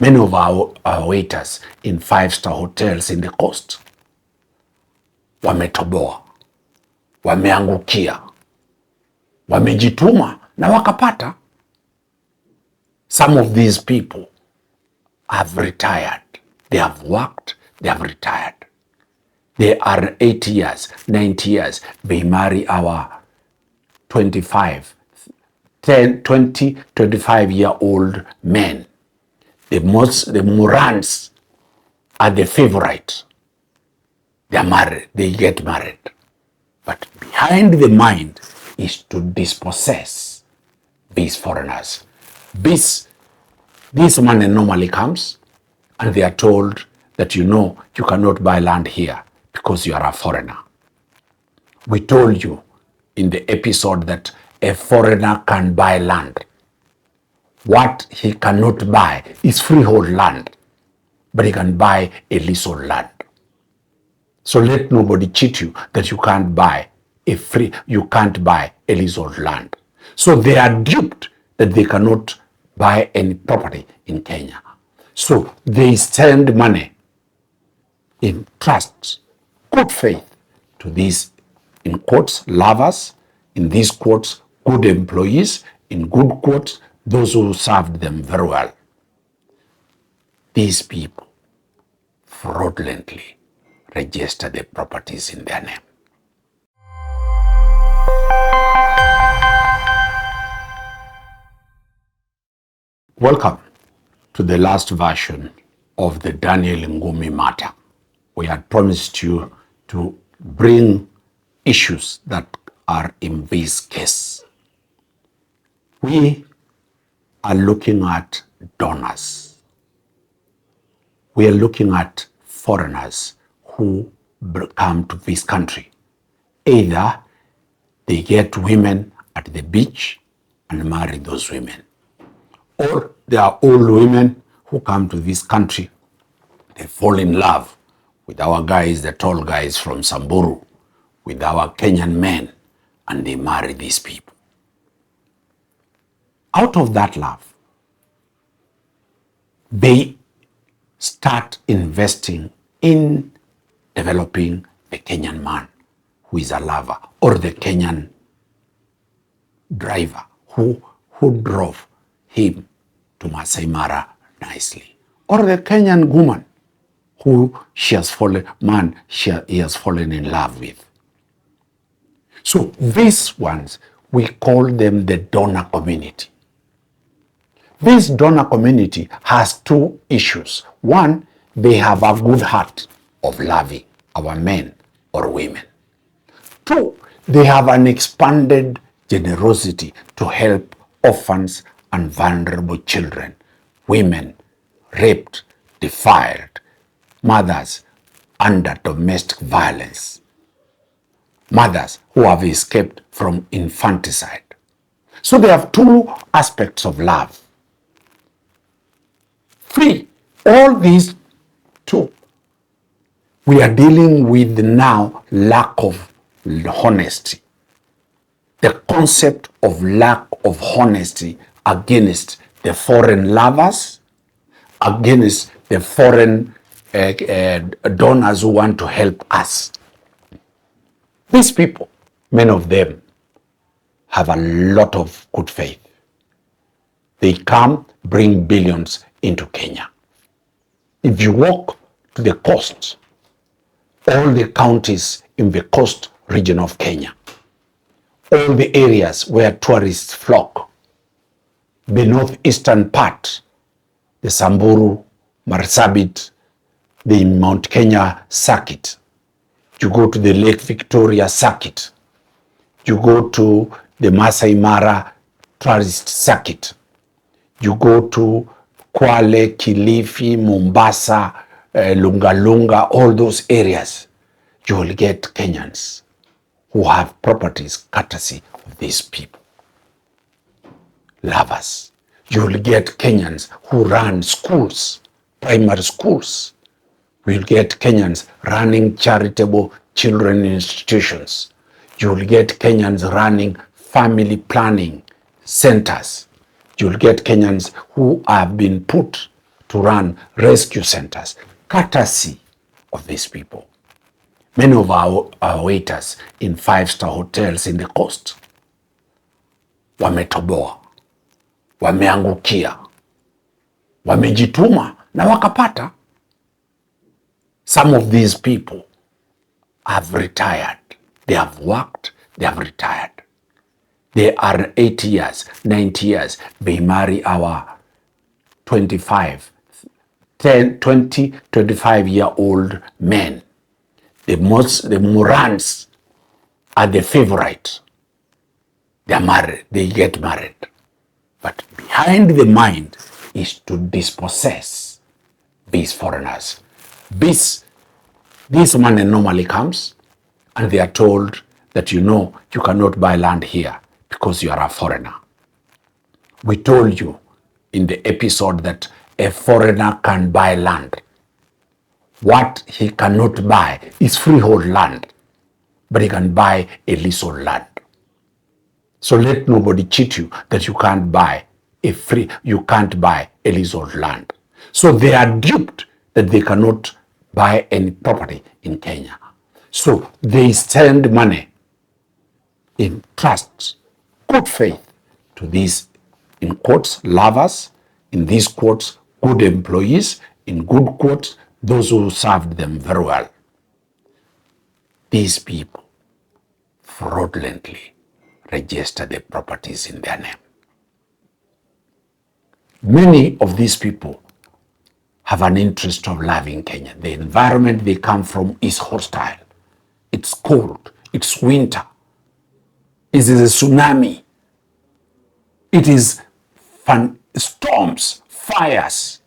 Many of our waiters in 5-star hotels in the coast wametoboa, wameangukia, wamejituma na wakapata. Some of these people have retired. They have worked, they have retired. They are 80 years, 90 years. They marry our 25, 10, 20, 25-year-old men. The Morans are the favorite. They are married, they get married. But behind the mind is to dispossess these foreigners. This money normally comes and they are told that you cannot buy land here because you are a foreigner. We told you in the episode that a foreigner can buy land. What he cannot buy is freehold land, but he can buy a leasehold land. So let nobody cheat you that you can't buy a leasehold land. So they are duped that they cannot buy any property in Kenya. So they send money in trust, good faith, to these, in quotes, lovers, in these quotes, good employees, in good quotes, those who served them very well. These people fraudulently register the properties in their name. Welcome to the last version of the Daniel Lingumi matter. We had promised you to bring issues that are in this case. We are looking at donors. We are looking at foreigners who come to this country. Either they get women at the beach and marry those women, or they are old women who come to this country. They fall in love with our guys, the tall guys from Samburu, with our Kenyan men, and they marry these people. Out of that love, they start investing in developing the Kenyan man who is a lover, or the Kenyan driver who drove him to Masai Mara nicely, or the Kenyan woman who he has fallen in love with. So these ones, we call them the donor community. This donor community has two issues. One, they have a good heart of loving our men or women. Two, they have an expanded generosity to help orphans and vulnerable children, women raped, defiled, mothers under domestic violence, mothers who have escaped from infanticide. So they have two aspects of love. Three, all these two, we are dealing with now lack of honesty. The concept of lack of honesty against the foreign lovers, against the foreign donors who want to help us. These people, many of them, have a lot of good faith. They come, bring billions into Kenya. If you walk to the coast, all the counties in the coast region of Kenya, all the areas where tourists flock, the northeastern part, the Samburu, Marsabit, the Mount Kenya circuit, you go to the Lake Victoria circuit, you go to the Masai Mara tourist circuit, you go to Kwale, Kilifi, Mombasa, Lunga, all those areas, you will get Kenyans who have properties courtesy of these people. Lovers. You will get Kenyans who run schools, primary schools. We will get Kenyans running charitable children institutions. You will get Kenyans running family planning centers. You will get Kenyans who have been put to run rescue centers, courtesy of these people. Many of our waiters in 5-star hotels in the coast wametoboa, wameangukia, wamejituma na wakapata. Some of these people have retired. They have worked, they have retired. They are 80 years, 90 years. They marry our 25, 25-year-old men. The Morans are the favorite. They are married, they get married. But behind the mind is to dispossess these foreigners. This money normally comes and they are told that you cannot buy land here because you are a foreigner. We told you in the episode that a foreigner can buy land. What he cannot buy is freehold land, but he can buy a leasehold land. So let nobody cheat you that you can't buy a leasehold land. So they are duped that they cannot buy any property in Kenya. So they send money in trust, good faith, to these, in quotes, lovers, in these quotes, good employees, in good quotes, those who served them very well. These people fraudulently register the properties in their name. Many of these people have an interest of loving Kenya. The environment they come from is hostile. It's cold. It's winter. It is a tsunami. It is storms, fires.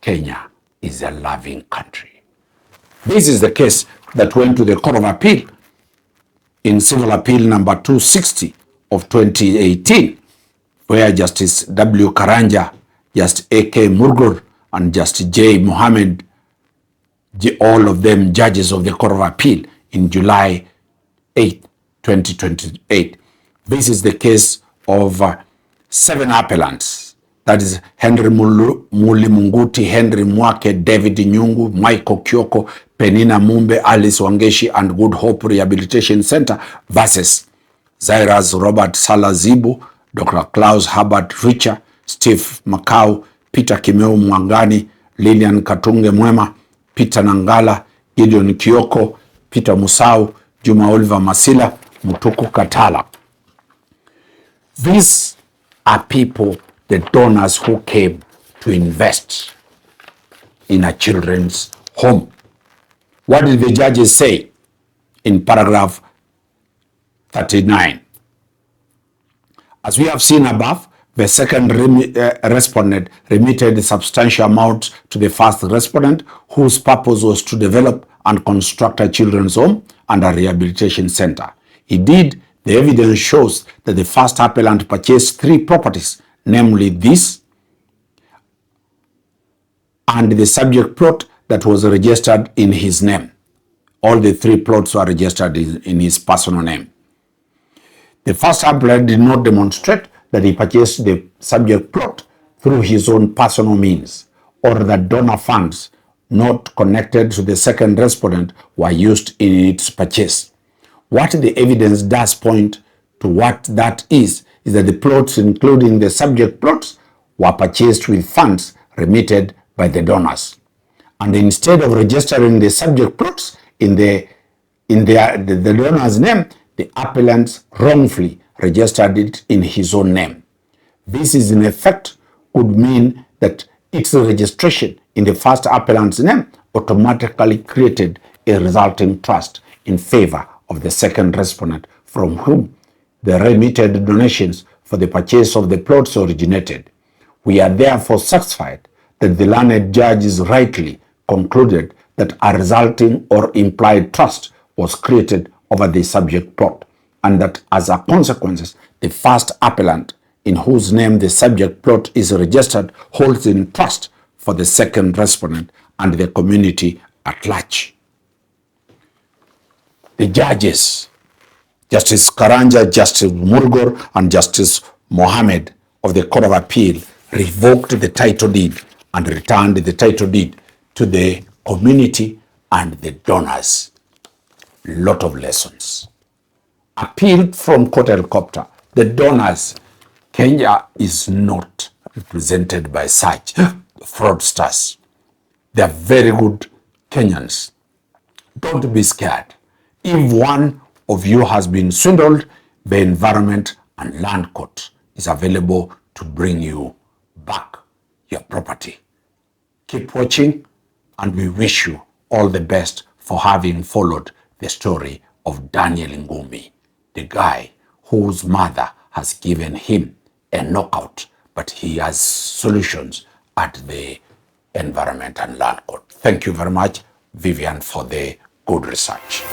Kenya is a loving country. This is the case that went to the Court of Appeal in Civil Appeal number 260 of 2018, where Justice W. Karanja, Justice A.K. Murgur, and Justice J. Mohammed, all of them judges of the Court of Appeal, in July 8, 2028. This is the case of 7 appellants. That is Henry Mulimunguti, Henry Mwake, David Nyungu, Michael Kyoko, Penina Mumbe, Alice Wangeshi, and Good Hope Rehabilitation Center versus Zairas Robert Salazibu, Dr. Klaus Herbert Richer, Steve Makau, Peter Kimeu Mwangani, Lilian Katunge Mwema, Peter Nangala, Gideon Kioko, Peter Musau, Juma Oliver Masila, Mutuku Katala. These are people, the donors who came to invest in a children's home. What did the judges say in paragraph 39? As we have seen above, the second respondent remitted substantial amounts to the first respondent, whose purpose was to develop and construct a children's home and a rehabilitation center. Indeed, the evidence shows that the first appellant purchased 3 properties, namely this and the subject plot that was registered in his name. All the 3 plots were registered in his personal name. The first appellant did not demonstrate that he purchased the subject plot through his own personal means, or that donor funds not connected to the second respondent were used in its purchase. What the evidence does point to what that is that the plots, including the subject plots, were purchased with funds remitted by the donors. And instead of registering the subject plots in the donor's name, the appellant wrongfully registered it in his own name. This is in effect could mean that its registration in the first appellant's name automatically created a resulting trust in favor of the second respondent, from whom the remitted donations for the purchase of the plots originated. We are therefore satisfied that the learned judges rightly concluded that a resulting or implied trust was created over the subject plot, and that as a consequence, the first appellant, in whose name the subject plot is registered, holds in trust for the second respondent and the community at large. The judges, Justice Karanja, Justice Murgur, and Justice Mohammed of the Court of Appeal, revoked the title deed and returned the title deed to the community and the donors. Lot of lessons. Appealed from court helicopter. The donors. Kenya is not represented by such fraudsters. They are very good Kenyans. Don't be scared. If one of you has been swindled, the Environment and Land Court is available to bring you back your property. Keep watching, and we wish you all the best for having followed the story of Daniel Lingumi, the guy whose mother has given him a knockout, but he has solutions at the Environment and Land Court. Thank you very much, Vivian, for the good research.